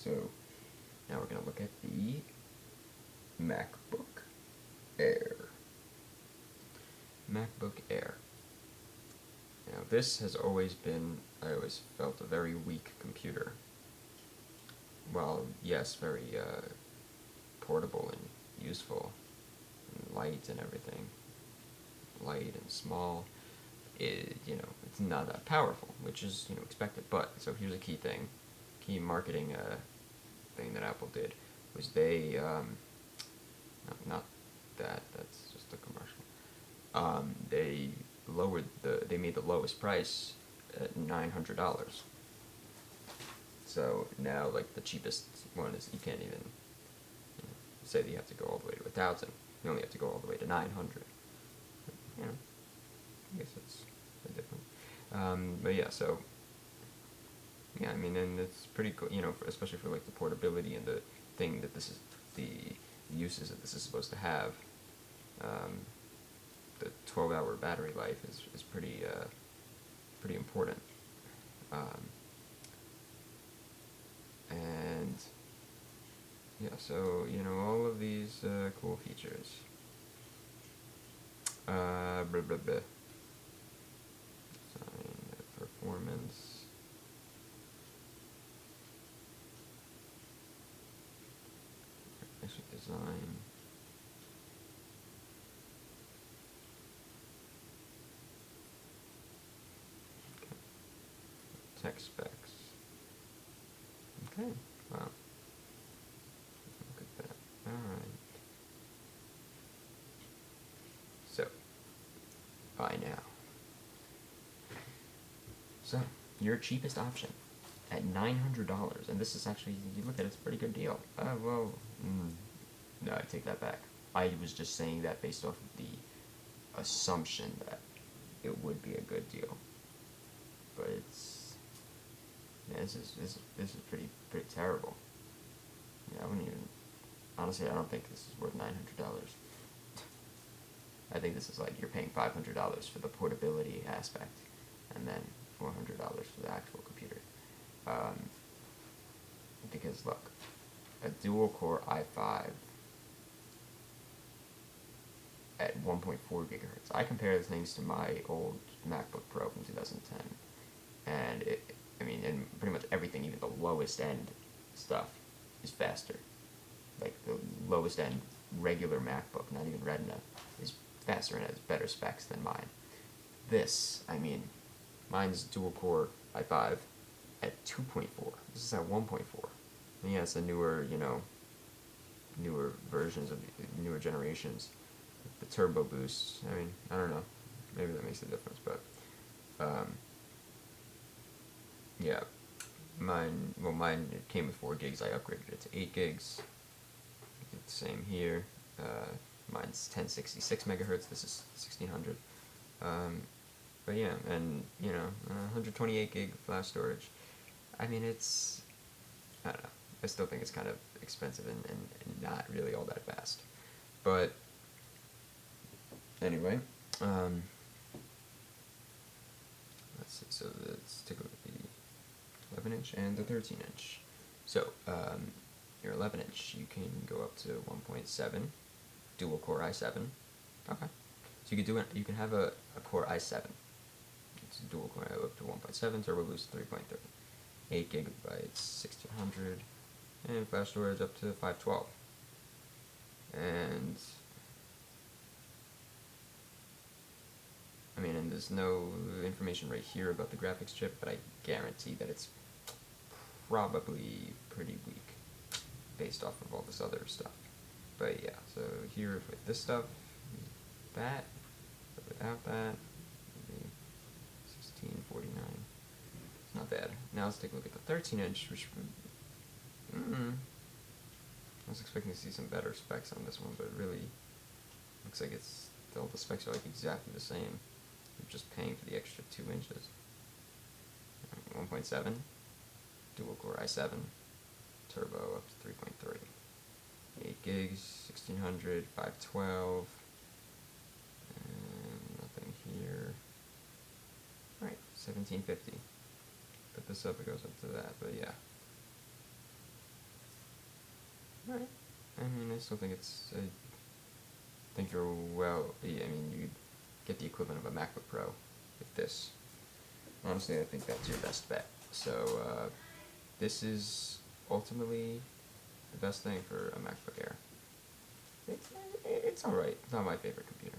So now we're going to look at the MacBook Air. MacBook Air. Now this has always been, I always felt, a very weak computer. Well, yes, very portable and useful, and light and everything. Light and small. It's not that powerful, which is, expected. But, so here's a key marketing thing that Apple did, was they, not that, that's just a commercial. They made the lowest price at $900. So now, like, the cheapest one is, you can't even say that you have to go all the way to 1,000. You only have to go all the way to 900. I guess it's different. But yeah, so yeah, I mean, and it's pretty cool, especially for like the portability and the thing that this is, the uses that this is supposed to have. The 12-hour battery life is pretty important. And yeah, so all of these cool features. Blah blah blah. Performance. Actually, design. Okay. Tech specs. Okay. Wow. Look at that. All right. So, buy now. So, your cheapest option at $900, and this is actually, you look at it, it's a pretty good deal. No, I take that back. I was just saying that based off of the assumption that it would be a good deal. But it's, yeah, this is pretty terrible. Yeah, I wouldn't even, honestly, I don't think this is worth $900. I think this is like, you're paying $500 for the portability aspect, and then $400 for the actual computer. Because look, a dual-core i5 at 1.4 gigahertz. I compare these things to my old MacBook Pro from 2010, and and pretty much everything, even the lowest end stuff, is faster. Like the lowest end regular MacBook, not even Retina, is faster and has better specs than mine. This, mine's dual-core i5 at 2.4. This is at 1.4. And yeah, it's the newer versions of newer generations. The turbo boost. I don't know. Maybe that makes a difference, but yeah, mine it came with 4 gigs. I upgraded it to 8 gigs. It's the same here. Mine's 1066 megahertz. This is 1600. But yeah, and 128 gig flash storage. It's, I don't know. I still think it's kind of expensive and not really all that fast. But anyway, let's see. So let's take a look at the 11-inch and the 13-inch. So your 11-inch, you can go up to 1.7 dual core i7. Okay. So you can have a core i7. It's a dual core up to 1.7, turbo boost 3.3, 8 gigabytes, 1600, and flash storage up to 512. And and there's no information right here about the graphics chip, but I guarantee that it's probably pretty weak based off of all this other stuff. But yeah, so here with this stuff, that, but without that, maybe 1649. It's not bad. Now let's take a look at the 13-inch, which I was expecting to see some better specs on this one, but it really looks like all the specs are like exactly the same. You're just paying for the extra 2 inches. 1.7, dual core i7, turbo up to 3.3. 8 gigs, 1600, 512, and nothing here. Alright, 1750. Put this up, it goes up to that, but yeah. Alright. I mean, I still think it's, I think you're well, I mean, you get the equivalent of a MacBook Pro with this. Honestly, I think that's your best bet. So, this is ultimately the best thing for a MacBook Air. It's alright. It's not my favorite computer.